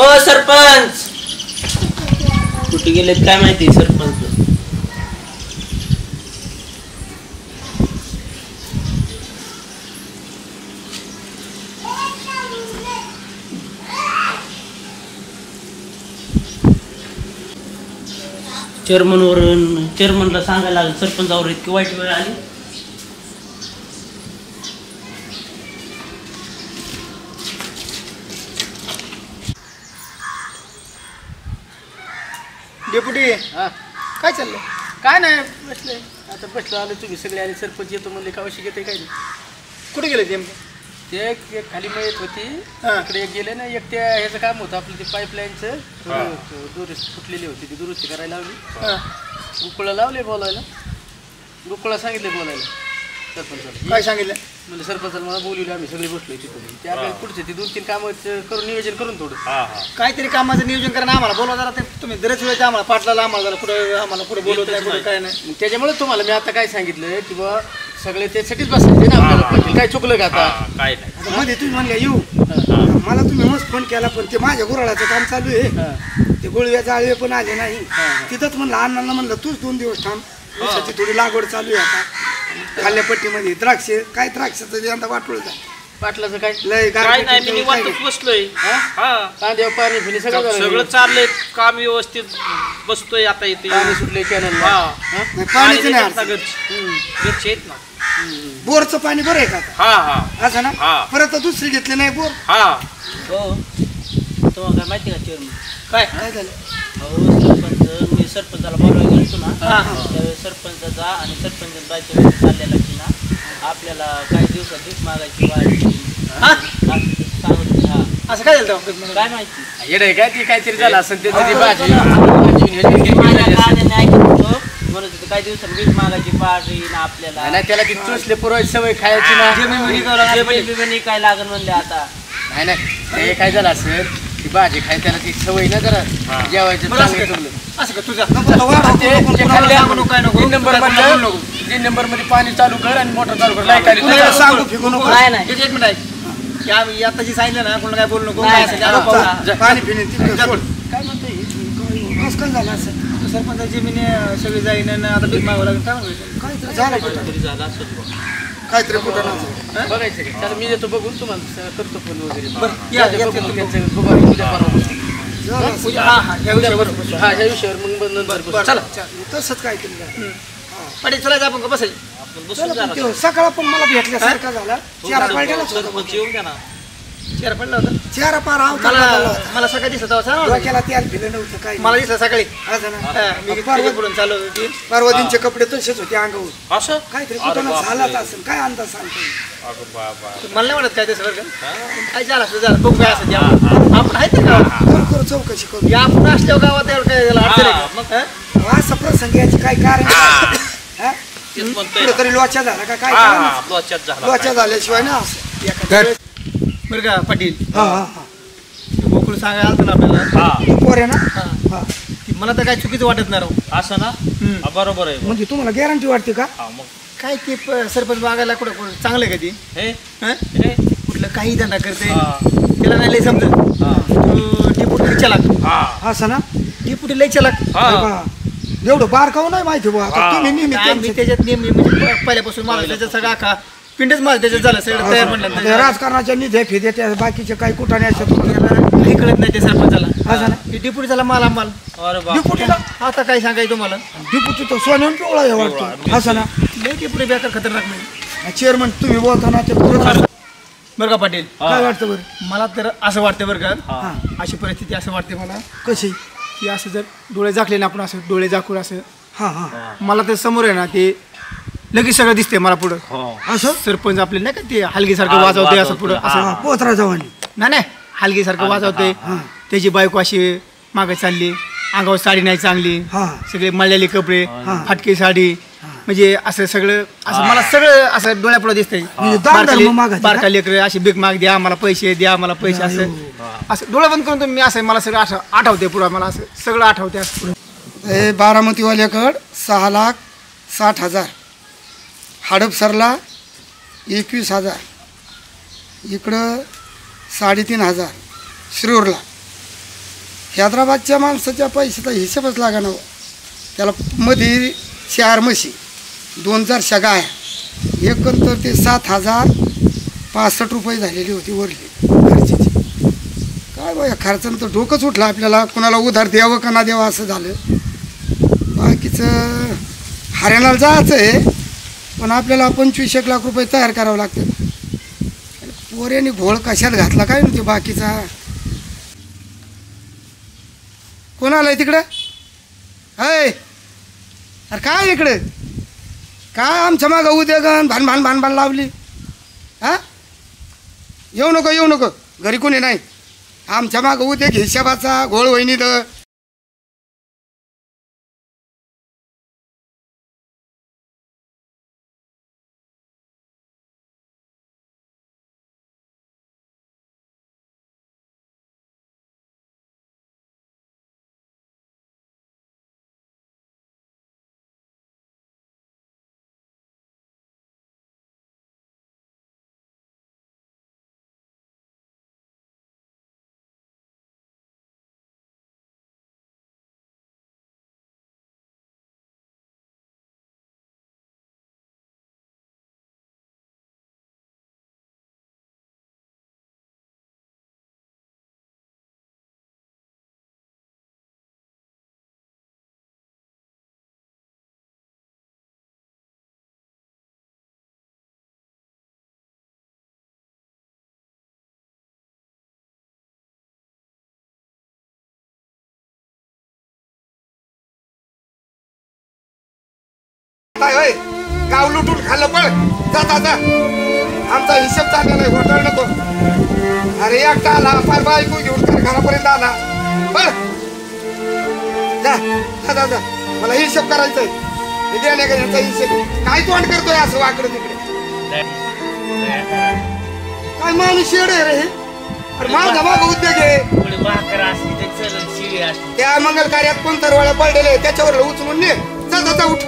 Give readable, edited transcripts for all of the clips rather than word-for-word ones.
ओ सरपंच कुठे गेलेत काय माहिती सरपंच. चेअरमनला सांगायला लागलं सरपंचावर इतकी वाईट वेळ आली. डेप्युटी काय चाललंय? काय नाही बसले आता बसलो आलो तुम्ही सगळे आले सरपंच येतो म्हणले का अशी घेते काय नाही. कुठे गेले नेमकं? ते एक खाली मयत होती इकडे एक गेले ना एक त्या ह्याचं काम होतं आपलं ते पाईपलाईनचं दुरुस्त फुटलेली होती ती दुरुस्ती करायला लावली. गुकुळा लावले बोलायला गुकुळा सांगितले बोलायला सरपंचाला. काय सांगितलं? म्हणजे सरपंचाला मला बोलवले आम्ही सगळे बसलोय तिथून ते आपल्याला पुढचे ती 2-3 कामं करून नियोजन करून थोडं काहीतरी कामाचं नियोजन करा आम्हाला बोलवा जरा. ते तुम्ही दरच वेळेस आम्हाला पाटलाला आम्हाला कुठे बोलवत नाही कुठे काय नाही. त्याच्यामुळे तुम्हाला मी आता काय सांगितलं की बा सगळे त्यासाठीच बसायचे ना आपल्याला काय चुकलं का आता काय नाही मध्ये तुम्ही म्हणले येऊ मला तुम्ही मस्त फोन केला पण ते माझ्या गुराळाचं काम चालू आहे ते गुळव्याचा आळवे पण आले नाही तिथंच म्हणलं अण्णांना म्हणलं तूच 2 दिवस थांब ऊसाची थोडी लागवड चालू आहे आता खाल्ल्या पट्टीमध्ये द्राक्ष काय द्राक्षाचं यंदा वाटोळ पाटलाचं काय लय काय नाही मी निवांतच बसलोय. कांद्यावर पाणी फिनी सगळं चाललंय काम व्यवस्थित बसतोय आता इथे पाणी सुटले कॅनलला पाणीच नाही घरचे आहेत ना. बोरचं पाणी बरं आहे का आता? असं ना परत दुसरी घेतली नाही बोर. हो तुम्हाला काय माहिती का चेअरमन काय काय झालं? हो सरपंच मी सरपंचाला बोलवायला गेलो ना त्यावेळेस सरपंचाचा आणि सरपंच बायको चाललेला की ना आपल्याला काही दिवसात भीक मागायची वाढ असं काय झालं काय माहिती येडे काय ती काहीतरी झालं असं ते भाजी म्हणत होतं काही दिवसात भीक मागायची वाढ येईन आपल्याला नाही त्याला ती चुसले पुरवायची सवय खायची ना जमिनी काय लागल म्हणले आता नाही नाही ते काय झालं असेल ती भाजी खाय त्याला ती सवय ना जरा जेवायचं चांगलं असं का तुझा 3 नंबर मध्ये पाणी चालू कर आणि मोटर चालू कर लाईट आली सांगू फिकू नको. नाही नाही एक मिनिट आम्ही आता जी सांगितलं ना कोणाला काय बोलू नको पाणी पिणे काय म्हणतोय काय झालं असं सरपंच जमिनी सगळी जाईन आता भीक मागावं लागेल काय काहीतरी झालं काहीतरी कुठं नव्हतं बघायचं का चला मी देतो बघून तुम्हाला करतो फोन वगैरे ह्या विषयावर मग नंतर चला तसंच काय केलं पाठी चलायचं आपण का बसायचं सकाळ पण मला भेटल्यासारखा झाला चेहरा पडला होता चेहरा पार मला सकाळी दिसत होता तेल फिरलं नव्हतं काय मला दिसलं सकाळी मी चालू होती परवादींचे कपडे तसेच होते अंगावर असं काहीतरी कुठं झालाच असेल काय अंदाज सांगतो मला नाही म्हणत काय ते सगळं काय झालं असं झालं बघू काय असं आपण आहेत का चौकशी करू आपण असल्यावर गावात एवढं काय झालं मग असं प्रसंग याची काय कारण कुठेतरी लोचा झाला का काय लोचा झाल्याशिवाय ना असं बरं का पाटील गोकुळ सांगायला आलं ना आपल्याला पोर आहे ना मला तर काय चुकीचं वाटत नाही राव असं ना बरोबर आहे म्हणजे तुम्हाला गॅरंटी वाटते का मग काय ते सरपंच मागायला कुठं चांगलं आहे का ते कुठलं काही धंदा करते त्याला नाही लय समजत डेपुटी लय चलाक असं ना डेपुटी लय चलाक एवढं बारकाव नाही माहिती तुम्ही त्याच्यात नेहमी म्हणजे पहिल्यापासून मला त्याच्यात सगळा का पिंडच माझं त्याच्यात झालं सगळं तयार म्हणलं राजकारणाच्या निधी फिदे त्या बाकीचे काही कुठाने काही कळत नाही ते सरपंचाला असं ना डिपुटी झाला माल डिपुटीला आता काय सांगायचं तुम्हाला डिपुटी तो सोन्याहून पिवळा हे वाटतो असं ना लय डिपुटी बेकार खतरनाक नाही चेअरमन तुम्ही बोलताना ते बरं का पाटील काय वाटतं बरं मला तर असं वाटतं बरं का अशी परिस्थिती असं वाटते मला कशी की असं जर डोळे झाकले ना आपण असं डोळे झाकून असं मला तर समोर आहे ना ते लगेच सगळं दिसते मला पुढं असं सरपंच आपले नाही का ते हलगीसारखं वाजवते असं पुढं असं पोतरा जवानी नाही हलगीसारखं वाजवते त्याची बायको अशी मागे चालली अंगावर साडी नाही चांगली सगळे मळलेले कपडे फाटकी साडी म्हणजे असं सगळं असं मला सगळं असं डोळ्यापुढे दिसतंय बारका लेकर अशी भीक माग द्या मला पैसे द्या मला पैसे असं असं डोळे बंद करून मी असं मला सगळं असं आठवते पुढं मला असं सगळं आठवते असं बारामतीवाल्याकड 6,60,000 हडपसरला 21,000 इकडं 3,500 शिरूरला हैदराबादच्या माणसाच्या पैशाचा हिशोबच लागा ना. त्याला मध्ये 4 म्हशी, 2 जर्शा गाय, एकंदर ते 7,065 रुपये झालेली होती वरली खर्चाची. काय बाया खर्चानं तर डोकंच उठलं आपल्याला. कोणाला उधार द्यावं का ना द्यावं असं झालं. बाकीचं हरियाणाला जायचं आहे, पण आपल्याला 25-1 लाख रुपये तयार करावं लागतं. पोऱ्याने घोळ कशात घातला काय नव्हते बाकीचा. कोण आलंय तिकडं? अय अरे काय इकडे काय आमच्या मागं उद्योगन भान लावली. हा येऊ नको घरी कोणी नाही. आमच्या मागं उद्योग हिशोबाचा घोळ वहिनी द. गाव लुटून खाल्लं पळ. जा आमचा हिशोब चालला नाही. घोटाळ नको. अरे एकटा आला फार बायको घेऊन घरापर्यंत आला. बळ जा मला हिशोब करायचंय. देण्या का हिशोब काय तोंड करतोय असं वाकडं तिकडे. काय माणूस शेड आहे रे. अरे माझा माग उद्योग आहे. त्या मंगल कार्यात कोण तर वळ्या पडलेले त्याच्यावर उचलून ने. जा उठ.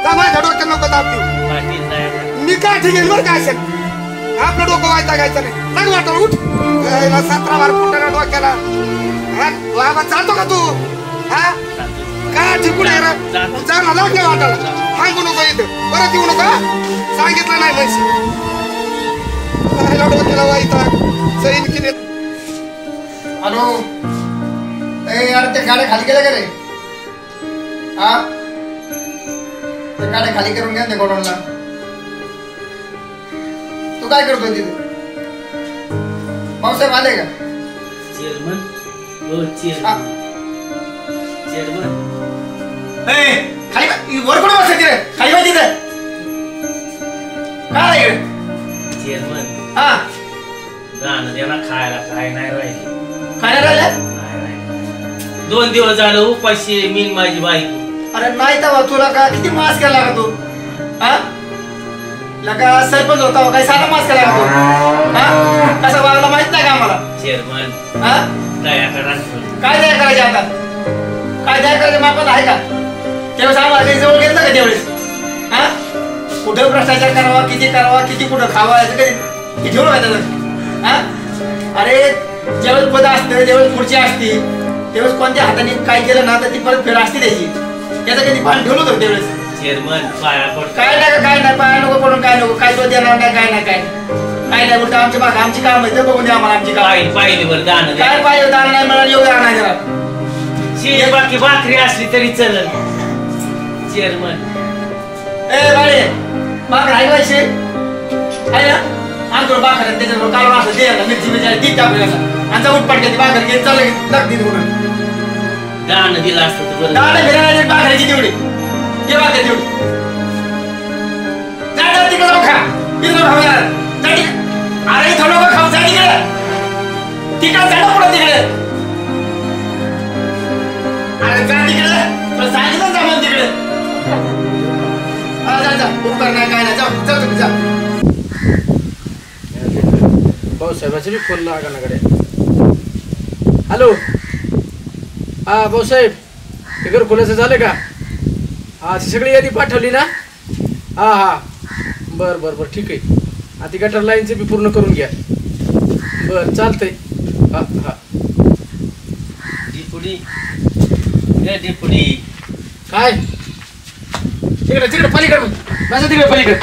माझ्या डोक्यात नको दाब देऊ. मी काय ठीक आहे बरं काय असेल. आपलं डोकं व्हायचा घ्यायचं नाही. सांग वाटलं उठ. 17 बार फुटाला डोक्याला. बाबा चालतो का तू? हा काय ठिकून आहे रे. जा ना लागले वाटायला. सांगू नको इथं परत येऊ नका. सांगितलं नाही म्हणशी. डोक्याला व्हायचा सैन किने. हॅलो यार ते गाड्या खाली केल्या का रे? हा गाड्या खाली करून घ्या ते गोडाऊनला. तू काय करतोय तिथे? भाऊसाहेब आले का? चेअरमन खाली वर कोण बसत तिथे? खाली बस तिथे. काय रे चेअरमन हा जाणं द्याला खायला काय नाही राहिले. काय राहिलं? 2 दिवस झालं उपाशी मी माझी बायको. अरे नाही तर तुला का किती मास केला का तू? हा लगा सरपंच होता काही साधा मास केला का तू? हा कसा वागला माहित नाही का आम्हाला? चेअरमन हा दया करा. काय दया करायचे आता? काय दया करायचे मापत आहे का? तेव्हा आम्हाला काही जवळ घेतलं का तेवढेच? हा कुठं भ्रष्टाचार करावा, किती करावा, किती कुठं खावा याचं कधी ठेवलं का त्याचं? हा अरे ज्यावेळेस पद असतं ज्यावेळेस खुर्ची असती त्यावेळेस कोणत्या हाताने काय केलं ना तर ती परत फेर असती द्यायची. त्याचं कधी भान ठेवलं होतं त्यावेळेस? चेअरमन पाया पड. काय नाही पाया नको पडून काय नको. काय तो देणार नाही काय नाही बोलतो. आमच्या मागे आमची काम आहे ते बघून द्या आम्हाला. आमची काम पाहिली बरं दान काय पाहिजे दान नाही मला एवढं आणायचं. बाकी भाकरी असली तरी चलल. चेअरमन ए बाळे भाकर आहे पैसे आहे ना? आमच्यावर भाकर आहे त्याच्यावर कालवण असं द्यायला मिरची ती टाकूया आणि जाऊन पडते भाकर घेत चालू लागते म्हणून. दान दिलं असतं तर बरं. दान फिरायला भाकऱ्याची तेवढी ये भाकर तेवढी. जा तिकडे जाऊ खा. तिकडे खाऊ अरे थोडं बघ खाऊ. जा तिकडे जा पुढे तिकडे. अरे जा तिकडे तुला सांगितलं जा मग तिकडे. जा उपकार नाही काय नाही. जा तुम्ही जा. भाऊसाहेबाचे बी फोन लागा ना कडे. हॅलो हा भाऊसाहेब ते घरकुलाचं झालं का? हा ती सगळी यादी पाठवली ना? हा बरं ठीक आहे. हा ती गटर लाईनचं बी पूर्ण करून घ्या. बरं चालतंय. हा डेपुटी ए डेपुटी काय तिकडे तिकडे पलीकडे बसा तिकडे पलीकडे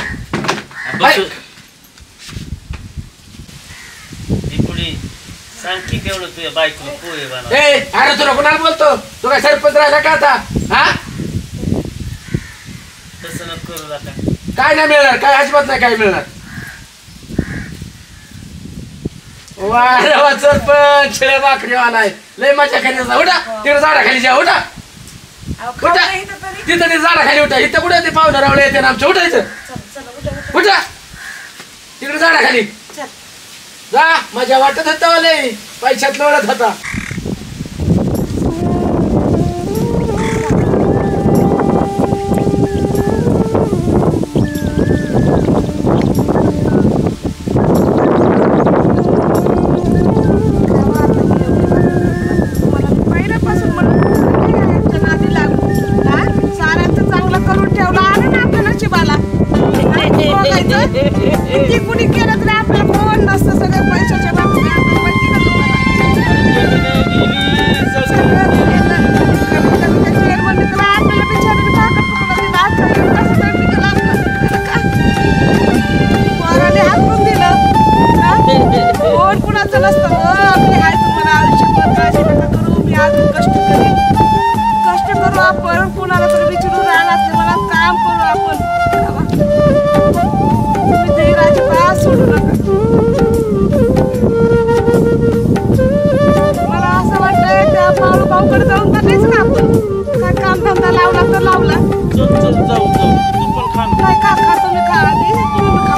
डेपुटी सांग की तेवढं तुझ्या बायकोला पोहे बनव. अरे तुला कोणाला बोलतो तू काय सरपंच राहिला का आता हा तसं नको करू आता. काय नाही मिळणार काय अजिबात नाही काय मिळणार वा सरपंच शिळे भाकरीवाला आहे लय मजा खाली जा उठा तिकडे झाडाखाली जा उठा उठा तिथं ते झाडाखाली उठा इथं कुठे ते पाहुणं रावळे येते ना आमच्या उठायचं उठा तिकडे झाडाखाली जा मजा वाटत होता लय पैशात लोळत होता किती कुणी केलं तरी आपल्याला कोण नसतं सगळ्या पैशाच्या बाबतीत आपल्याला माहिती ना तुम्हाला आपल्याला बिचाराने भाकर तुकडा दिला कसं तरी केलं पोराने हाकून दिलं कोण कुणाचं नसतं आपली हाय तुम्हाला आयुष्यभर काळजी नका करू मी अजून कष्ट करू आपण कुणाला तरी विचारून राहणार मला काम करू आपण सोडू नका मला असं वाटतंय त्या भाऊकडे जाऊन करायचं ना आपण काय कामधंदा लावला तर लावला जाऊ तू पण खा काय का खा तुम्ही खा आधी तुम्ही खा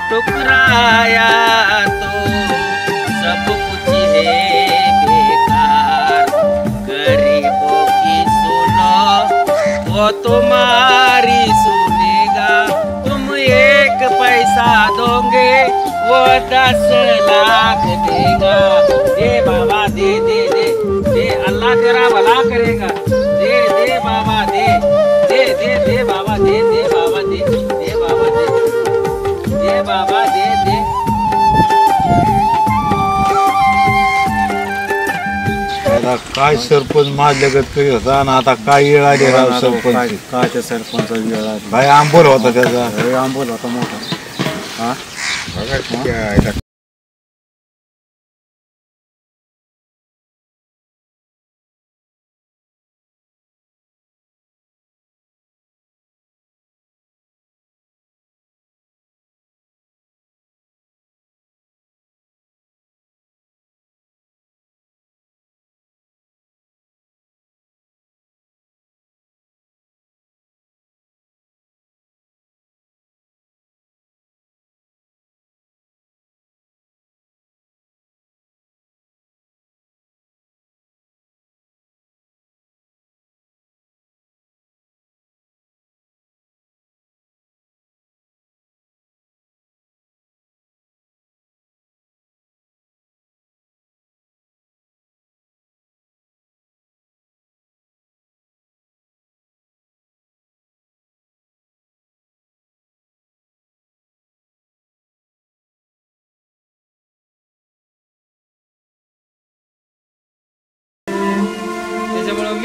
ठुकराया तो सब कुछ है बेकार। गरीबों की सुनो वो तुम्हारी सुनेगा। तुम 1 पैसा दोगे वो 10 लाख देगा। दे बाबा दे दे दे दे, अल्लाह तेरा भला करेगा। दे दे बाबा दे दे दे दे बाबा दे दे बाबा दे दे बाबा दे दे बाबा दे दे। काय सरपंच माझ्यागत करी होता आणि आता काय येळ आली राव सरपंच। काय त्या सरपंचा वेळ आली? काय आंबोल होता त्याचा? आंबोल होता मोठा। हा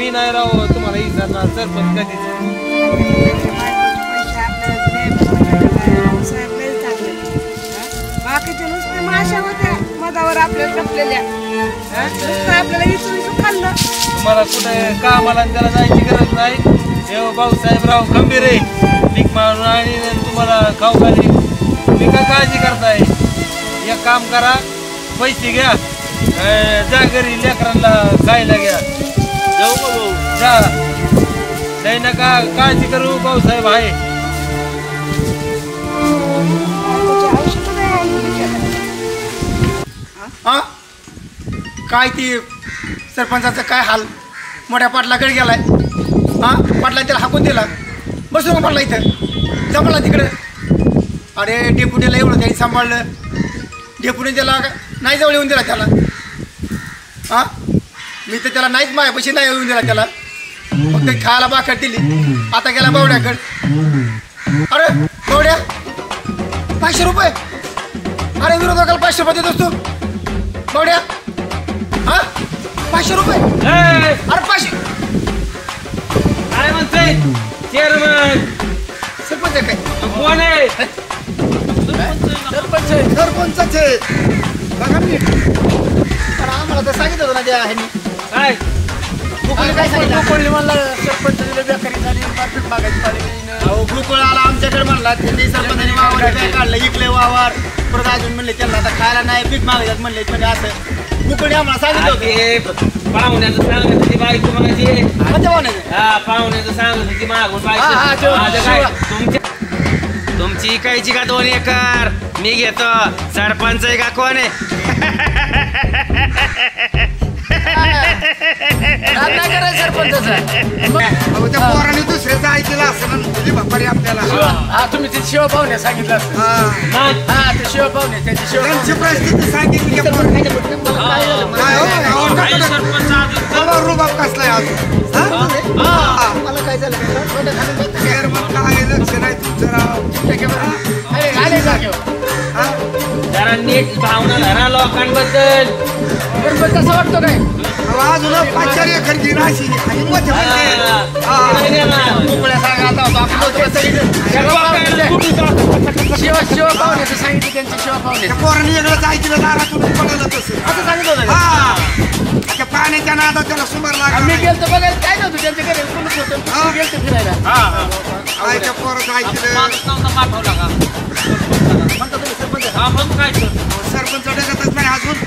मी नाही राव तुम्हाला विचारणार सरपंच कधीच. बाकीचे नुसते माशा होत्या मधावर आपल्याला टपलेल्या नुसतं आपल्याला विचून खाल्लं. तुम्हाला कुठे कामाला त्याला जायची गरज नाही. हे भाऊसाहेबराव खंबीर आहे पीक मारून आणि तुम्हाला खाऊ घाली. तुम्ही काय काळजी करताय? एक काम करा, पैसे घ्या, जा घरी लेकरांना खायला घ्या. जाऊ का भाऊ? जा, नाही नका काळजी करू, भाऊसाहेब आहे. हा काय ती सरपंचाचं काय हाल, मोठ्या पाटलाकडे गेलाय. हा पाटला त्याला हाकून दिला, बसू मग पाटला इथं जमला तिकडे. अरे डेप्युटीला एवढं त्यांनी सांभाळलं, डेप्युटी त्याला नाही जवळ येऊन दिला त्याला. हा मी तर त्याला नाहीच माझ्यापाशी नाही येऊन दिला त्याला, फक्त खायला भाकर दिली. आता गेला बावड्याकडे. अरे बावड्या 500 रुपये, अरे विरोधकाला 500 रुपये देतोस तू बावड्या? हा 500 रुपये? अरे 500 काय म्हणतोय चेअरमन? सरपंच आहे काय? कोण आहे? सरपंचच आहे बघा मी. अरे आम्हाला तर सांगितलं होतं ना त्या ह्यानी. काय गुकुळी काय सांगितलं? कोणी म्हणला सरपंच बेकारी झाली मार्केट मागायची पाळी. अहो गुकुळ आला आमच्याकडे म्हणला, त्यांनी सरपंचाने वावर काय काढलं, इकले वावर. परत अजून म्हणले त्यांना आता खायला नाही पीक मागायच्यात म्हणले. म्हणजे असं गुकुळी आम्हाला सांगितलं होतं. पाहुण्याचं सांगत होती बायको माझी. कोणत्या पाहुण्याचं? हा पाहुण्याचं सांगत होती मागून बायको. तुमची इकायची का 2 एकर? मी घेतो. सरपंच आहे का कोण आहे? अहो त्या पोराने दुसऱ्याचं ऐकलं असं तुझी बापारी आपल्याला. हा तुम्ही ते शिव पाहुणे सांगितलं असतं. हा ते शिव पाहुणे त्यांची शिव त्यांची परिस्थिती सांगितली. रुबाब कसलाय अजून? मला काय झालं? काय लक्ष नाही तुमचं राव. आले जागे जरा नीट भावना धरा लोकांबद्दल. कसं वाटतं काय? अजून 5-4 एकर घेऊन अशी आणि मोठे शिव पाहुण्याचं सांगितलं त्यांची शिव पाहुणे. पोराने वेगळंच ऐकलं दारातून पडलं तसं. असं सांगितलं होतं का? हा त्या पाण्याच्या नादात त्याला सुमार मी लागला. गेलतो बघायला काय नव्हतं त्यांच्या घरी कोणच होतं. गेलतो फिरायला. त्या पोराचं ऐकलं. पाठवला का? म्हणता तुम्ही सरपंच आहे? हा मग काय सरपंच डगतच नाही अजून.